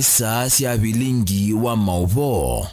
nesa cia bilingi wa mauvo.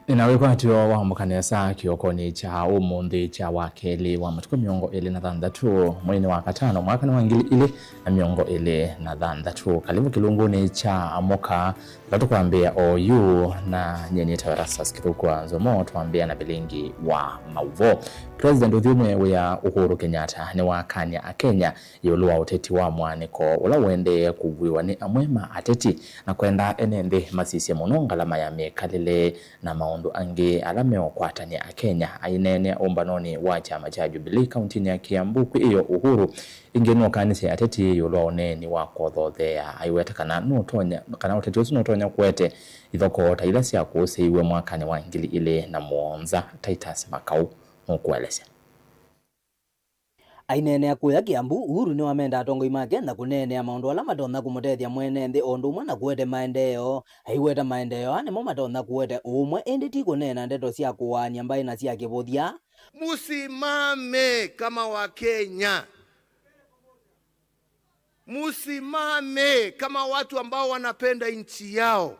Inawekwa atiwa wa mukanesa kiokoni cha umundi cha wakeli wa matuko miongo ili na thandatu mwini wa katano mwaka wa ngili ili na miongo ili na thandatu kalimu kilunguni cha amoka latu kuambia OU na nyenye tawarasa sikirukwa nzomo tuambia na bilingi wa mauvo. President Udhume ya Uhuru Kenyatta ni wakanya a Kenya yuluwa uteti wa mwaniko ula wende kugwiwa ni amwema ateti na kwenda enende masisi munonga lama ya mekalile na maundu ange alameo kwa ni a Kenya ainene umbanoni wa chama cha Jubilee kauntini ya Kiambu kwa iyo Uhuru ingenu kanise ateti yuluwa uneni wa kodhodhea aiweta kana uteti usu notonya kuwete idhoko tailasi ya kuuse iwe mwakani wa ngili ile na muonza Titus Makau mukwelese. Ainene akuya Kiambu Uhuru ni wamenda atongoi make na kunene maundu ala matona kumutethia mwene nthi ondu umwe na kuwete maendeleo aiweta maendeleo animo matona kuwete umwe indi ti kunena ndeto cia kuwania mbai na cia kivuthia. Musimame kama wa Kenya, musimame kama watu ambao wanapenda nchi yao.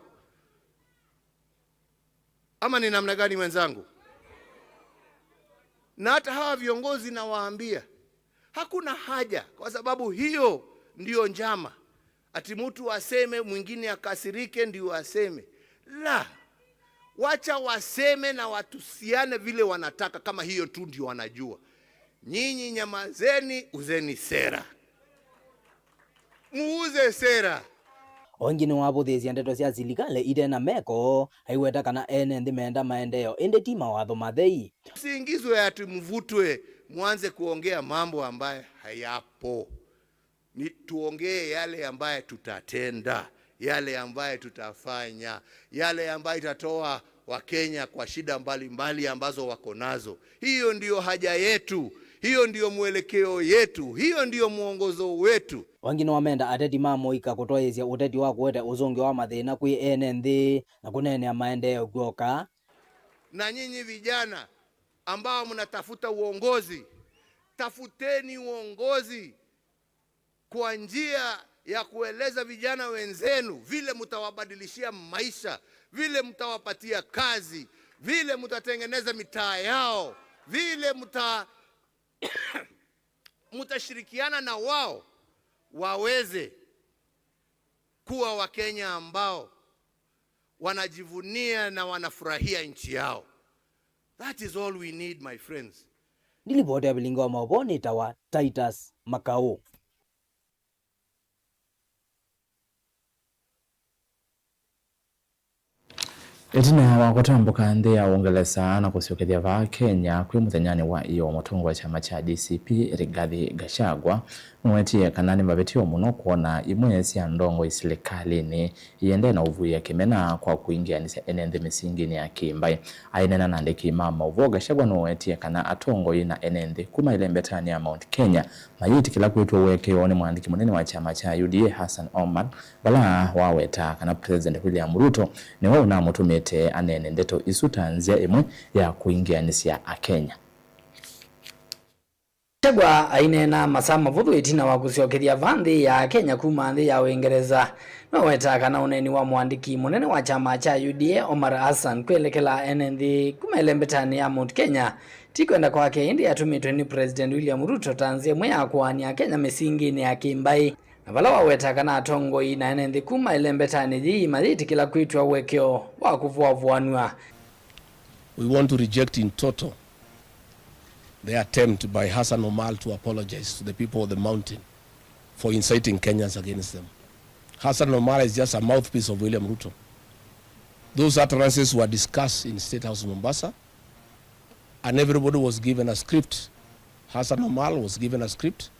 Ama ni namna gani wenzangu? Na hata hawa viongozi na waambia hakuna haja, kwa sababu hiyo ndio njama. Ati mtu aseme mwingine akasirike ndio aseme. La, wacha waseme na watusiane vile wanataka, kama hiyo tu ndio wanajua. Nyinyi nyamazeni, uzeni sera. Muuze sera. Ongini wabuthisia ndeto cia silikale ide na meko aiweta kana ene nthi menda maendeleo indi ti mawatho mathei. Siingizwe ati mvutwe mwanze kuongea mambo ambaye hayapo. Ni tuongee yale ambaye tutatenda, yale ambaye tutafanya, yale ambaye itatoa Wakenya kwa shida mbalimbali ambazo wako nazo. Hiyo ndiyo haja yetu, hiyo ndiyo mwelekeo yetu, hiyo ndiyo muongozo wetu. Wangine wamenda ateti mamoika kutoyesya uteti wa kuwete uzungi wa mathina kwi ene nthi na kunenea maendeleo gwoka. Na nyinyi vijana ambao mnatafuta uongozi, tafuteni uongozi kwa njia ya kueleza vijana wenzenu vile mtawabadilishia maisha, vile mtawapatia kazi, vile mtatengeneza mitaa yao, vile mtashirikiana na wao waweze kuwa Wakenya ambao wanajivunia na wanafurahia nchi yao. That is all we need, my friends. Nilipoti ya bilingi wa mauvo ni tawa Titus Makau. Etina wakutambuka nthi ya Uingereza na kusiokethia va Kenya kwi muthenyani wa iyo mutungu wa chama cha DCP Rigathi Gachagua mwetie kanani mabetio muno kuona imwe cia ndongo isilikalini iende na uvuia kimena kwa kuingianisa ene nthi misingini ya kimbai ainena na ndiki mama uvo. Gachagua mwetie kana atongo ina ene nthi kuma ile mbetani ya Mount Kenya mayiti kila kuitwa weke one mwandiki munene wa chama cha UDA Hassan Omar bala waweta kana President William Ruto ni wao na mutumite anene ndeto isutanzia imwe ya kuingianisia a Kenya. Gachagua ainena masama vuthu itina wa kusiokethia vanthi ya Kenya kuma nthi ya Uingereza no weta kana uneni wa mwandiki munene wa chama cha UDA Omar Hassan kwelekela ene nthi kuma ile mbetani ya Mount Kenya tikwenda kwake indi atumitwe ni President William Ruto tanzia mwe ya kuania Kenya misingini ya kimbai na vala waweta kana atongo ina ene nthi kuma ile mbetani ji madhiti kila kuitwa wekeo wa kuvuavuanwa. We want to reject in total the attempt by Hassan Omar to apologize to the people of the mountain for inciting Kenyans against them. Hassan Omar is just a mouthpiece of William Ruto. Those utterances were discussed in State House Mombasa, and everybody was given a script. Hassan Omar was given a script.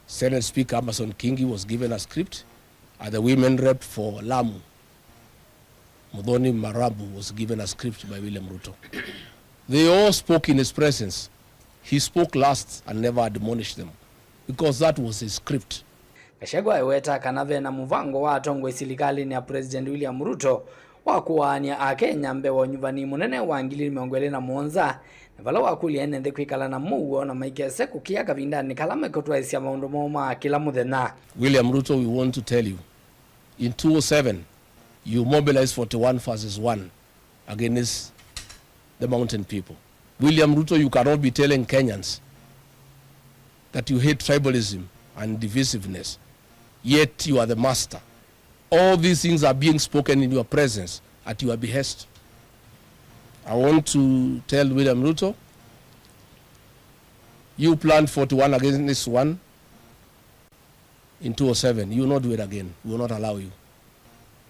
Senate Speaker Amason Kingi was given a script. And the women rep for Lamu, Muthoni Marabu, was given a script by William Ruto. They all spoke in his presence. He spoke last and never admonished them because that was his script. Gachagua weta kanave na muvango wa atongo isilikali ni ya President William Ruto wa kuwania Akenya mbewo nyuvani munene wa 2027 na vala wakuli ene kwikala na muo na maikese kukia kavindani kalama kotwaisia maundu moma kila muthenya. William Ruto, we want to tell you, in 2007 you mobilized 41 versus 1 against the mountain people. William Ruto, you cannot be telling Kenyans that you hate tribalism and divisiveness, yet you are the master. All these things are being spoken in your presence at your behest. I want to tell William Ruto, you planned 41 against this 1 in 2007. You will not do it again. We will not allow you.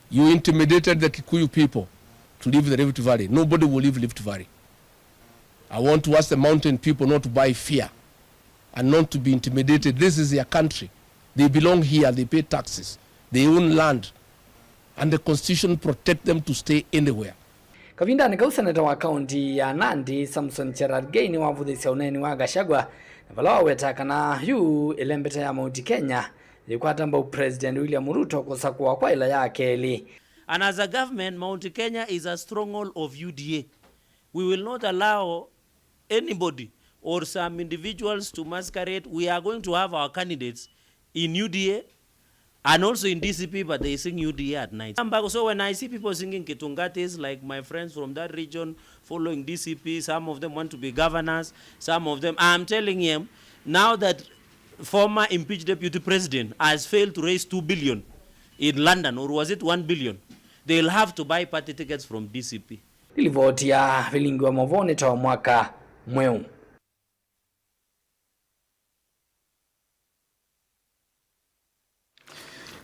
You intimidated the Kikuyu people to leave the Rift Valley. Nobody will leave Rift Valley. I want to ask the mountain people not to buy fear and not to be intimidated. This is their country. They belong here. They pay taxes. They own land. And the constitution protect them to stay anywhere. Kavindani kau seneta wa kaunti ya Nandi Samson Cherargei ni wavuthisia uneni wa Gachagua na vala wetakana yu ilembeta ya Mount Kenya likwatamba President William Ruto kusakua kwa ila ya keli. And as a government, Mount Kenya is a stronghold of UDA. We will not allow anybody or some individuals to masquerade. We are going to have our candidates in UDA and also in DCP, but they sing UDA at night. So when I see people singing Ketungatis, like my friends from that region following DCP, some of them want to be governors, some of them, I'm telling them, now that former impeached deputy president has failed to raise 2 billion in London, or was it 1 billion, they'll have to buy party tickets from DCP. Ilivoti ya vilingi wa Mavoni tawa mwaka mweu.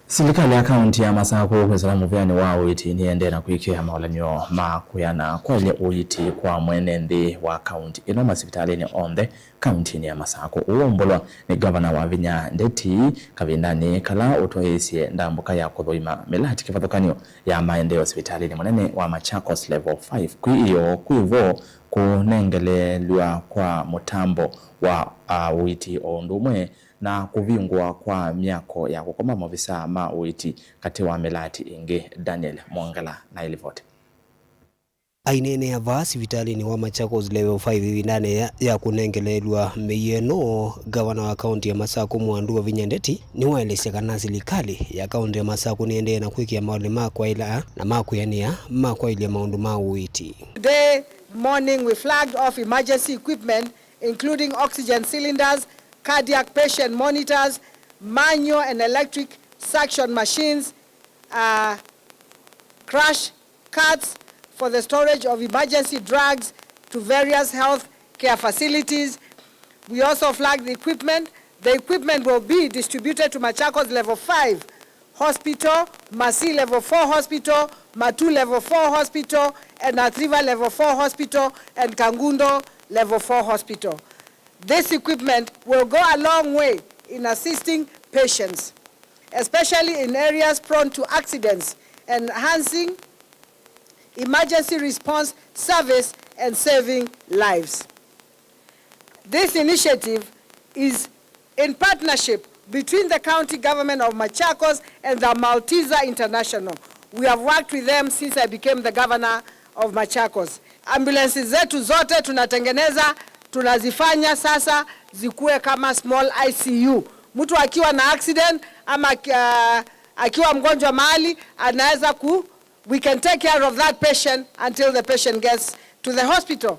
Serikali ya kaunti ya Masako kwesala muvyani wa uiti niendera kuikia maulanyo makuyana kwa ile uiti kwa mwenende wa kaunti ino masipitalini onde kaunti ya Masako. Uombolwa ni governor wa Vinya Ndeti Kavindani kala utoesie ndambuka ya kuthoima melati kifathokanio ya maendeleo hospitalini mwenene wa Machakos level 5 kuivo kunengelelwa kwa mutambo wa uiti ondumwe na kuvingwa kwa miako ya kukoma mavisa ma uiti kati wa melati inge Daniel Mwangala na ilivoti. Ainene ya vasi vitali ni wa Machakos level 5 vinane ya kunengelelwa meyeno gavana wa kaunti ya Masako Mwandu wa Vinya Ndeti ni waelesya kana serikali ya kaunti ya Masako niende na kuikia mauli makwa ila na makuyania makwa ile maundu ma uiti. Today morning we flagged off emergency equipment including oxygen cylinders, cardiac patient monitors, manual and electric suction machines, crash carts for the storage of emergency drugs to various health care facilities. We also flagged the equipment. The equipment will be distributed to Machakos level 5 hospital, Masi level 4 hospital, Matu level 4 hospital, and Atriva level 4 hospital, and Kangundo level 4 hospital. This equipment will go a long way in assisting patients, especially in areas prone to accidents, enhancing emergency response service and saving lives. This initiative is in partnership between the county government of Machakos and the Malteser International. We have worked with them since I became the governor of Machakos. Ambulances zetu zote tunatengeneza, tunazifanya sasa zikuwe kama small ICU. Mtu akiwa na accident ama akiwa mgonjwa mahali anaweza we can take care of that patient until the patient gets to the hospital.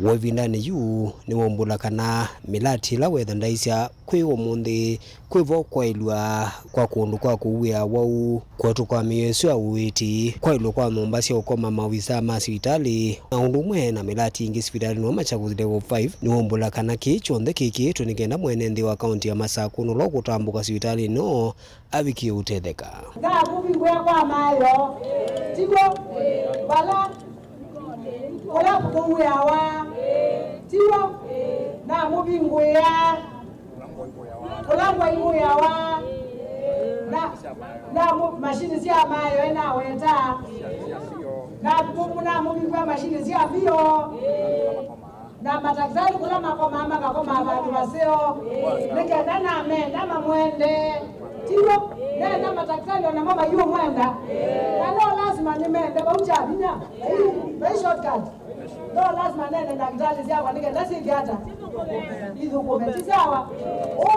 Wavindani yu ni wombula kana milati la wetha ndaisya kwiwo mundi kwivo kwa ilwa kwa kundu kwa kuwia wau kwetu kwa miyesu ya uiti kwa ilwa kwa nombasi ya ukoma mawisa masivitali na undumwe na milati ingi sivitali no Machakos level 5 ni wombula kana kichonde kiki tunikenda mwenende wa kaunti ya Masako nulo kutambuka sivitali no aviki utetheka Gaa mubi kwa mayo tigo bala ola kuwe awa tiwa na mubi ngoya ola ngoya awa na mashine sia mayo na weta na mubi kwa mashine sia bio na mataxali kula makoma ama kakoma abantu baseo nekenda na menda mamwende tiwa na mataxali na mama yu mwenda kana lazima lazima nimeenda bauchabinya very shortcut no lazima nene daktari zao nige ndasikiata hizo kumetisawa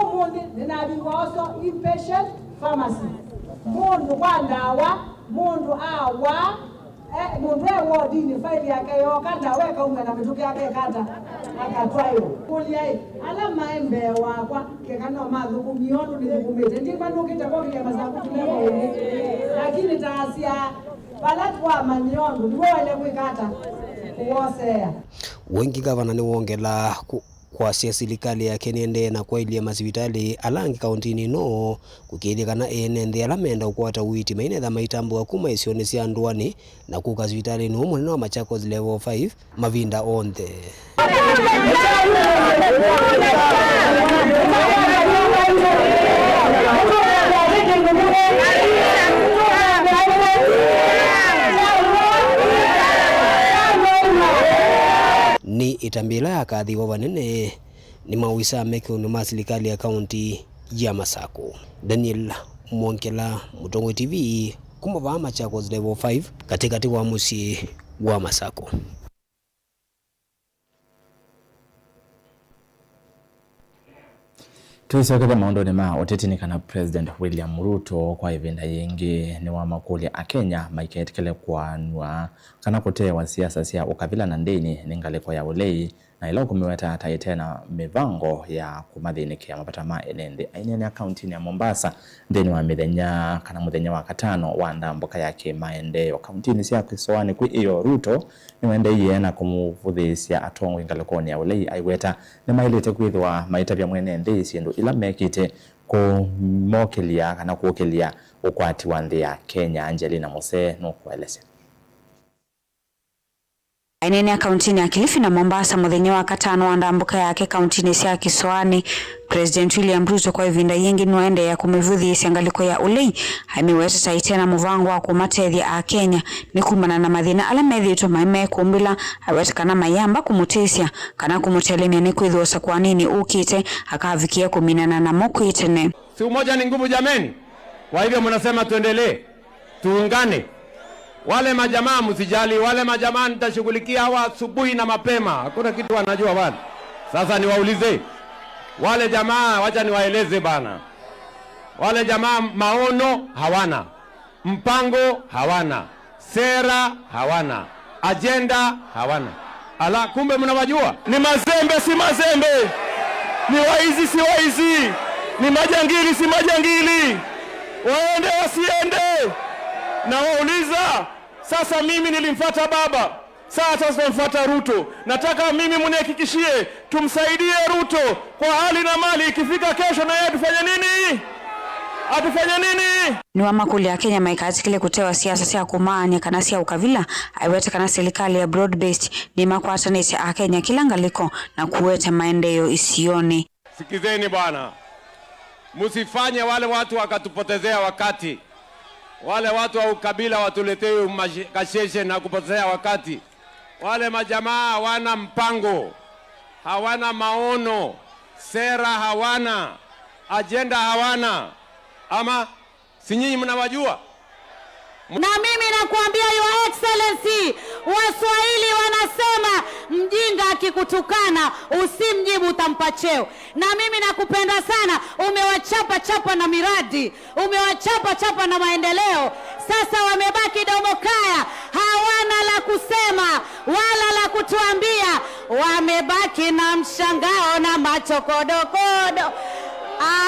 umundi ninabingoso inpatient pharmacy mundu kwandawa mundu awa mundu ewo dini faili yake yokanda weka umena mituki yake kata akatwayo kuliai ala maembe wakwa kekano madhuku miondu nikumete ndima nukita kwa kile masaku tulemo lakini taasia balatu wa manyondo niwele kuikata kuosea wengi gavana ni wongela kwa serikali yake niende na kwa ile masivitali alangi kauntini no kukithikana enende alamenda ukwata witi maine tha maitambo akuma isione cia ndwani na kuka sivitali no munene wa Machakos level 5 mavinda onthe ni itambila ya kadhi wa wanene ni mawisa mekunu ma serikali ya kaunti ya Masako. Daniel Mwonkela, Mutongo TV, kumaba Machakos level 5 katikati wa musi wa Masako. Tuisokele maondoni ma oteti kana President William Ruto kwa evenda yengi ni wa makuli a Kenya maiketikele kwa nwa kana kote wa siasa sia ukabila na ndeni ningaleko ya ulei na ilo kumiweta taitena mivango ya kumadhiniki ya mapatama enende ainene akaunti ya Mombasa ndeni wa midhenya kana mudhenya wa katano wa ndamboka yake maendeo kauntini sia kiswani kui iyo Ruto ni wende iye na kumuvudhisia atongo ingalekoni ya ulei aiweta ni mailete kuidhwa maitabia mwenende isiendu ila mekite kumokelia kana kuokelia ukwati wa nthi ya Kenya. Angelina Mose no kueleze ainene akaunti ya Kilifi na Mombasa muthenya wa katano wa ndambuka yake kauntini cia Kiswani. President William Ruto kwa ivinda yengi nwende ya kumivudhisia ngaliko ya ulei hamiweta taitena muvango wa kumatethia a Kenya ni kumana na mathina ala methito maime kumbila aweta kana mayamba kumutesia kana kumutelemia ni kwithosa kwa nini ukite akavikia kuminana na mokwitene. Si umoja ni nguvu jameni. Kwa hivyo mnasema tuendelee, tuungane. Wale majamaa msijali, wale majamaa nitashughulikia hawa asubuhi na mapema. Hakuna kitu wanajua bana. Sasa niwaulize. Wale jamaa wacha niwaeleze bana. Wale jamaa maono hawana. Mpango hawana. Sera hawana. Agenda hawana. Ala kumbe mnawajua? Ni mazembe si mazembe. Ni waizi si waizi. Ni majangili si majangili. Waende wasiende. Na wauliza, sasa mimi nilimfuata baba, sasa tunamfuata Ruto. Nataka mimi mnihakikishie tumsaidie Ruto kwa hali na mali, ikifika kesho na yeye atufanye nini? Atufanye nini? Ni wa makuli ya Kenya maikati kile kutewa siasa sia kumanya kana sia ukavila aiwete kana serikali ya broad based ni makwatanisi a Kenya kilangaliko na kuweta maendeleo isione. Sikizeni bwana, msifanye wale watu wakatupotezea wakati. Wale watu wa ukabila watuletee kasheshe na kupotezea wakati. Wale majamaa hawana mpango, hawana maono, sera hawana, agenda hawana. Ama si nyinyi mnawajua? Na mimi nakuambia Your Excellency, Waswahili wanasema mjinga akikutukana usimjibu utampa cheo. Na mimi nakupenda sana, umewachapa chapa na miradi, umewachapa chapa na maendeleo. Sasa wamebaki domokaya, hawana la kusema wala la kutuambia. Wamebaki na mshangao na macho kodokodo.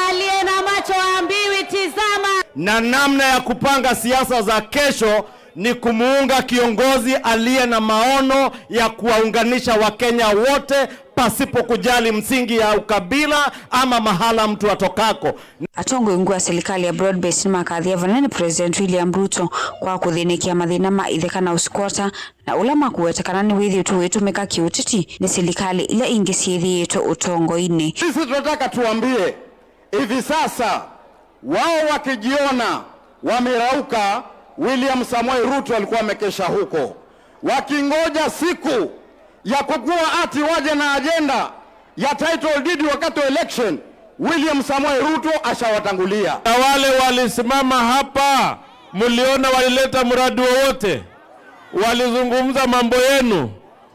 Aliye na macho ambiwi tizama. Na namna ya kupanga siasa za kesho ni kumuunga kiongozi aliye na maono ya kuwaunganisha Wakenya wote pasipo kujali msingi ya ukabila ama mahala mtu atokako. Atongo ingu ya serikali ya broad based makadhi ya vanani President William Ruto kwa kuthinikia mathina maitheka na usikwata na ulama kuwetekana ni withi utu wetu meka kiutiti ni serikali ila ingesithi yetu utongo ini. Sisi tunataka tuambie hivi sasa wao wakijiona wamerauka, William Samoei Ruto alikuwa amekesha huko wakingoja siku ya kukua ati waje na agenda ya title deed wakati wa election. William Samoei Ruto ashawatangulia. Na wale walisimama hapa Mliona walileta mradi wowote? Walizungumza mambo yenu?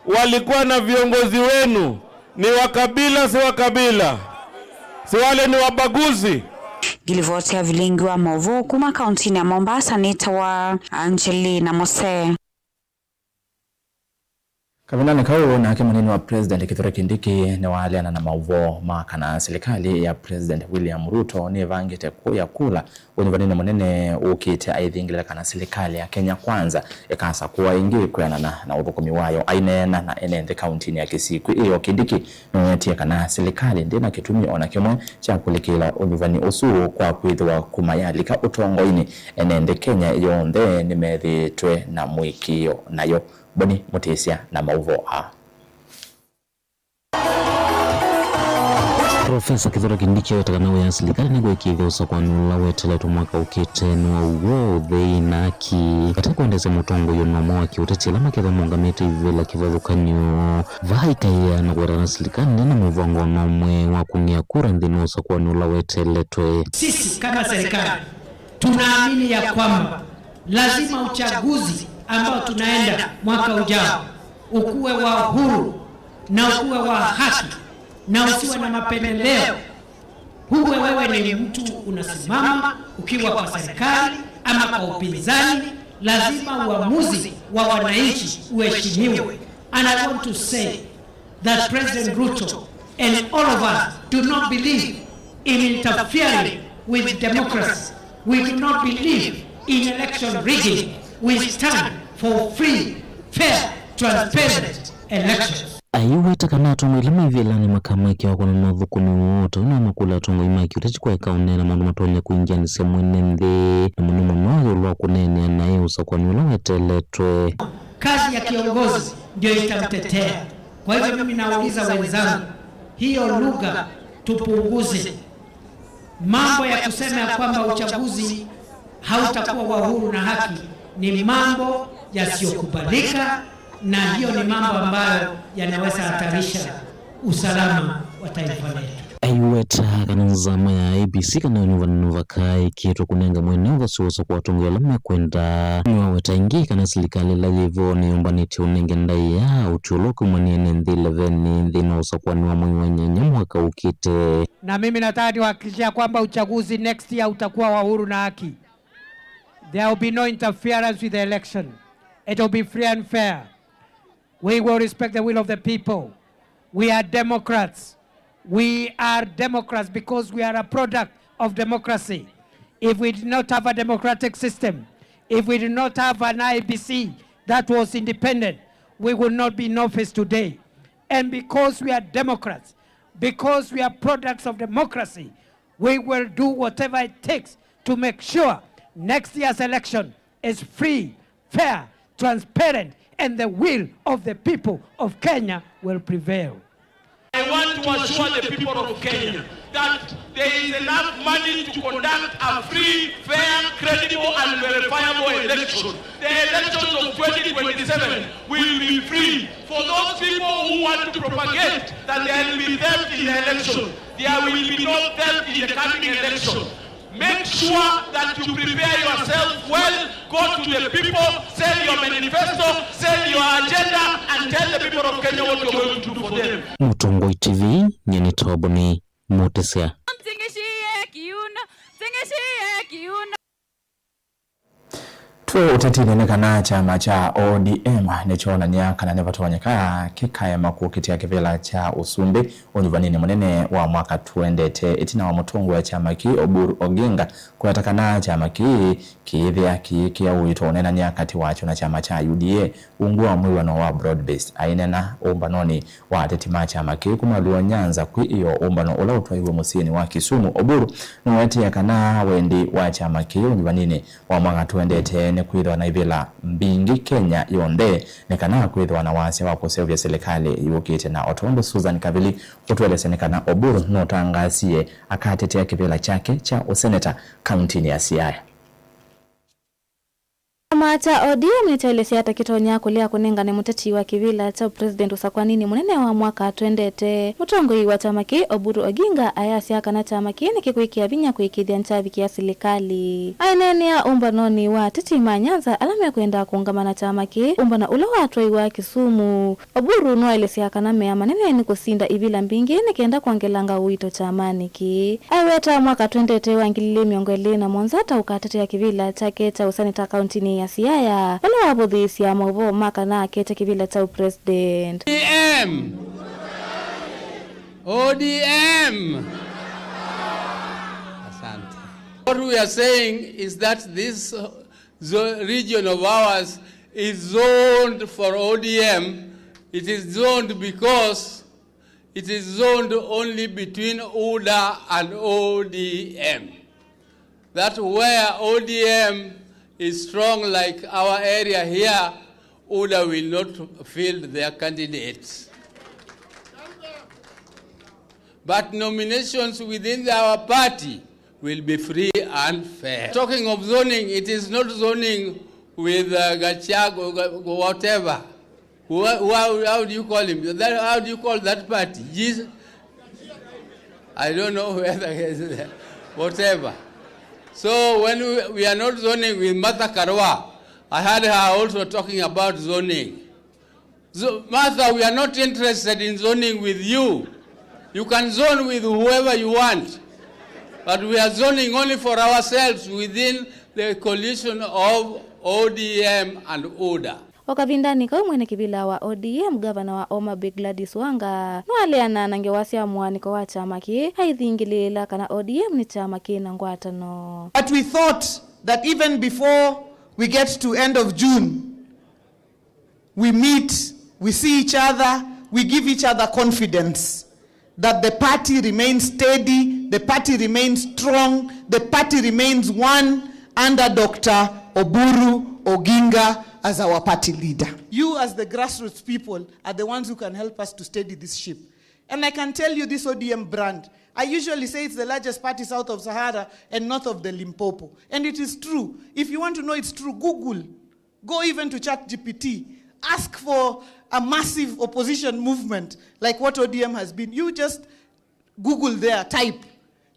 Walikuwa na viongozi wenu? Ni wakabila si wakabila? Si wale ni wabaguzi? Gilivotia vilingi wa Mauvoo kuma kauntini ya Mombasa nitawa Angelina Mose. Kabinani kau na kimanini wa President Kithure Kindiki ni waaliana na Mauvoo makana serikali ya President William Ruto ni vangite kuya kula univanini munene ukite aithingila kana serikali ya Kenya Kwanza ikasa kuwa ingi kuyana na uthukumi wayo ainena na enende kauntini ya Kisiku iyo Kindiki nuetia kana serikali ndina kitumi ona kimwe cha kulikila univani usu kwa kwithwa kumayalika utongoini enende Kenya yonthe nimethitwe na mwikio nayo Boni Mutesia na Mauvoo. Profesa Kithure Kindiki wetakana ya serikali ni gwikithia usakwanula weteletwo mwaka ukite nwa uwo theinaki atakwendeza mutongo yo nomo wa kiutetela maketha mongamete ivela kivathukanio vaikaiya na gwetana serikali na muvongo nomwe wa kunia kura nthini usakwanula weteletwe. Sisi kama serikali tunaamini ya kwamba lazima uchaguzi ambao tunaenda mwaka ujao ukuwe wa huru na ukuwe wa haki na usiwe na mapendeleo. Huwe wewe ni mtu unasimama ukiwa kwa serikali ama kwa upinzani, lazima uamuzi wa wananchi uheshimiwe. And I want to say that President Ruto and all of us do not believe in interfering with democracy. We do not believe in election rigging. We stand for free, fair, transparent elections. Aiweta kana tumwilima ivyelani makamaki wako na mathukumi wote una makula tongo imaki utachikwa ikaonena mandu matonya kuingia ni sehemu nende na mnumo mwayo lwa kunene anaye usakwanula weteletwe. Kazi ya kiongozi ndio itamtetea. Kwa hivyo mimi nauliza wenzangu, hiyo lugha tupunguze. Mambo ya kusema ya kwamba uchaguzi hautakuwa wa huru na haki ni mambo yasiyokubalika, na hiyo ni mambo ambayo yanaweza hatarisha usalama wa taifa letu. Aiweta kana nzama ya ABC kana unuva kai kitu kunenga mweneo vasuosa kwa watongo yalama kwenda niwaweta ingi kana serikali la hivyo ni umbaniti unenge ndai ya uchuluku mwenene ndhile veni ndhina usa kwa niwa mwenye nyanya mwaka ukite. Na mimi nataka niwahakikishia kwamba uchaguzi next year utakuwa wa huru na haki. There will be no interference with the election. It will be free and fair. We will respect the will of the people. We are Democrats. We are Democrats because we are a product of democracy. If we did not have a democratic system, if we did not have an IEBC that was independent, we would not be in office today. And because we are Democrats, because we are products of democracy, we will do whatever it takes to make sure next year's election is free, fair, transparent, and the will of the people of Kenya will prevail. I want to assure the people of Kenya that there is enough money to conduct a free, fair, credible, and verifiable election. The elections of 2027 will be free. For those people who want to propagate that there will be theft in the election, there will be no theft in the coming election. Make sure that you prepare yourself well, go to the people, sell your manifesto, sell your agenda, and tell the people of Kenya what you're going to do for them. Mutongoi TV, nyeni Toboni, Mutesia. Tuwe utetini nekana chama cha ODM nechona nyaka na vatawanyika kikaya maku kitia kivela cha usumbi univanini munene wa mwaka tuendete itina wa mutungu wa chama ki Oburu Oginga kuyatakana chama ki kiithia kiikia uito unena nyakati wacho na chama cha UDA ungua mwiwano wa broad-based ainena umbanoni wa tetima chama ki kumaluwa Nyanza kui iyo umbano ula utwaiwe musini wa Kisumu. Oburu nuwetia kana wendi wa chama ki univanini wa mwaka tuendete kwithwa na ivila mbingi Kenya yonde nekana kwithwa na wase wa kusevya serikali yukite na Otondo Susan Kavili kutueleza nekana Oburu notangasie akatetea kivila chake cha useneta kauntini ya Siaya. chama cha ODM nitaelezea hata kitonya kulia kunenga ni muteti wa kivila cha president usakwanini munene wa mwaka twendete mutongoi wa chama ki Oburu Oginga ayasi akana chama ki nikikuikia vinya kuikithia nchavi kia serikali ainene ya umbanoni wa Titima Nyanza alama ya kwenda kuungamana chama ki umbana ule watoi wa Kisumu. Oburu noelezea kana mea manene ni kusinda ivila mbingi nikienda kuangelanga uito chamani ki aiweta mwaka twendete wangilile miongele na monzata ukatetea kivila chake cha usanita kauntini ya Siaya wale wabudhisi ya mwovo maka na kete kivila cha president ODM. Asante. What we are saying is that this region of ours is zoned for ODM. It is zoned because it is zoned only between UDA and ODM. That where ODM is strong like our area here, UDA will not field their candidates. But nominations within our party will be free and fair. Talking of zoning, it is not zoning with Gachagua or whatever. How do you call him? How do you call that party? Jesus? I don't know whether whatever. So when we are not zoning with Martha Karua, I heard her also talking about zoning. So Martha, we are not interested in zoning with you. You can zone with whoever you want, but we are zoning only for ourselves within the coalition of ODM and UDA. Wakavindani kwa mwene kibila wa ODM governor wa Homa Bay Gladys Wanga nwaleana nangewasia mwaniko wa chama ki haithingilila kana ODM ni chama ki na ngwatano. But we thought that even before we get to end of June, we meet, we see each other, we give each other confidence that the party remains steady, the party remains strong, the party remains one under Dr. Oburu Oginga as our party leader. You as the grassroots people are the ones who can help us to steady this ship. And I can tell you this ODM brand, I usually say it's the largest party south of Sahara and north of the Limpopo. And it is true. If you want to know it's true, Google. Go even to ChatGPT. Ask for a massive opposition movement like what ODM has been. You just Google there, type.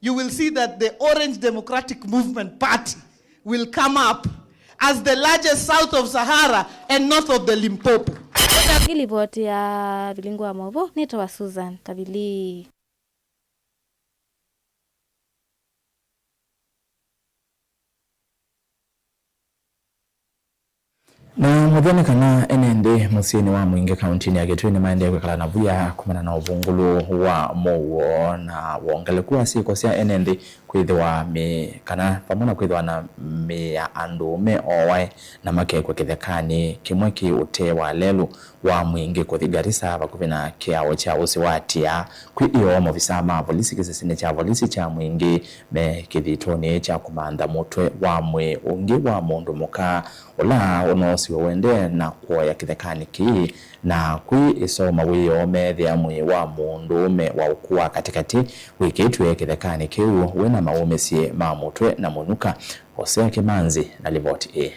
You will see that the Orange Democratic Movement Party will come up as the largest south of Sahara and north of the Limpopo. Ili vote ya Vilingwa Movo, nitoa Susan Kabili. Na mwadhani kana enende musini wa mwinge kauntini ya Gitui ni maende kwa kala navuya kumana na uvungulu wa mowo na wongele kuwa siko siya enende kuidhiwa me kana pamona kuidhiwa na me ya andu me owae na make kwa kithekani kimweki ute wa lelu wa mwinge kuthigarisa wakuvina kiao cha usi watia kui iyo mofisa ma polisi kisisine cha polisi cha mwinge me kithitoni cha kumanda mutwe wa mwe ungi wa mundu muka ola unosi wende na kuoya kithekani ki na kui isoma wiyo methia mwe wa mundu me wa ukua katikati wikitwe kithekani kiu wena maumesie mamutwe na munuka Hosea Kimanzi na Livoti A.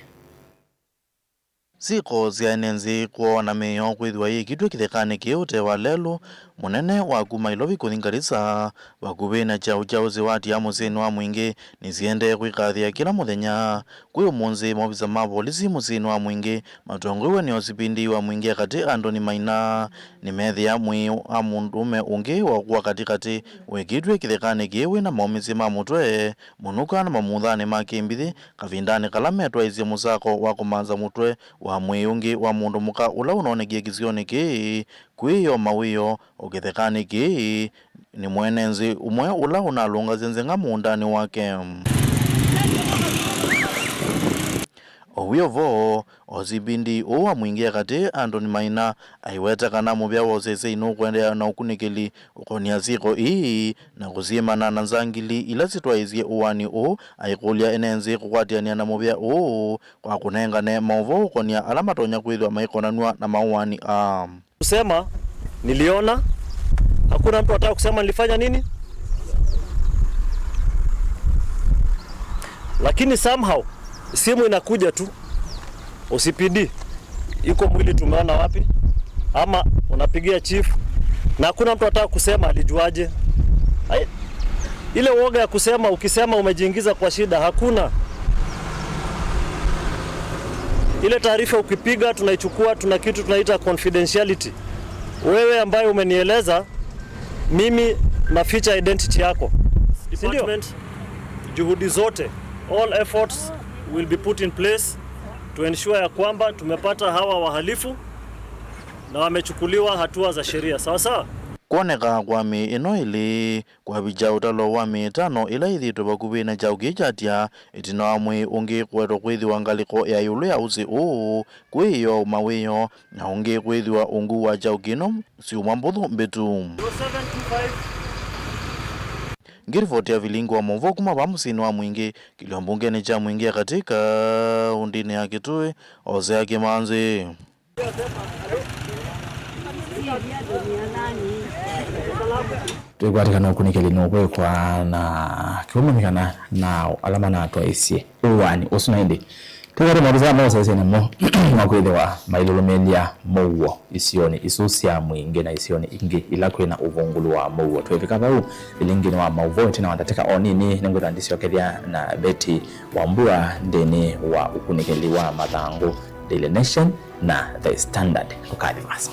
Siko zianenzi kuona meyo kwithwa yikitwe kithekani kiute wa lelu munene wa Kumailovi kuthingarisa wakuvina chau chauzi wati ya musini wa mwingi nisiende kwikathia kila muthenya kwi umunzi mobisa ma polisi musini wa mwingi matongwiwe ni osipindi wa mwingi akati Anthony Maina ni methia mwi a mundume ungi wa kuwa katikati wikitwe kithekani kiwi na maumisi ma mutwe munuka na mamuthani ma kimbithi kavindani kalametwa isi musako wa kumanza mutwe wa mwiyungi wa mundu muka ula unonekie kisioni ki kwiyo mawiyo ukithekani ki ni mwenenzi umwe ula unalunga zinzenga muundani wake owiyovo ozibindi uwa mwingia kati Anthony Maina aiweta kana mubya wosese ino kwendea na ukunikeli ukonia ziko ii na kuzimana na nzangili ila sitwaizie uwani aikulia enenzi kukwatiania na mubya kwa kunenga ne mauvo ukonia alamatonya kuidwa maikonanua na mauwani kusema niliona hakuna mtu ataka kusema nilifanya nini, lakini somehow simu inakuja tu OCPD iko mwili tumeona wapi? Ama unapigia chief na hakuna mtu ataka kusema alijuaje? Ile uoga ya kusema, ukisema umejiingiza kwa shida, hakuna. Ile taarifa ukipiga tunaichukua, tuna kitu tunaita confidentiality. Wewe ambaye umenieleza, mimi na feature identity yako. Department, juhudi zote, all efforts will be put in place to ensure ya kwamba tumepata hawa wahalifu na wamechukuliwa hatua za sheria. Sawa sawa? Kuoneka kwa mi ino ili kwa bija utalo wa mi tano ila ithitwe bakubina cha ukichatia itino amwe ungi kweto kwithiwa ngaliko ya yulu ya usi uu kwiyo mawiyo na ungi kwithiwa ungu wa cha ukino siuma mbuthu mbitu. Ngirifoti ya vilingo wa Movo kuma bamusini wa Mwingi kilio mbungeni cha Mwingi katika undini ya Kitui Hosea Kimanzi. Tuigwatikana ukunikeli nokwe kwa na kiumumikana na alama na atwaisi uwani usunaindi tuwari maruza mosa isena mo makwithe wa mailulumelia mouwo isioni isusia mwingi na isioni ingi ila kwina uvungulu wa mouwo twevika bau ilingini wa mauvo tina wandateka onini nengura ndisio kethia na Betty Wambua ndeni wa ukunikeli wa Mathangu, Daily Nation na The Standard ukali wasa.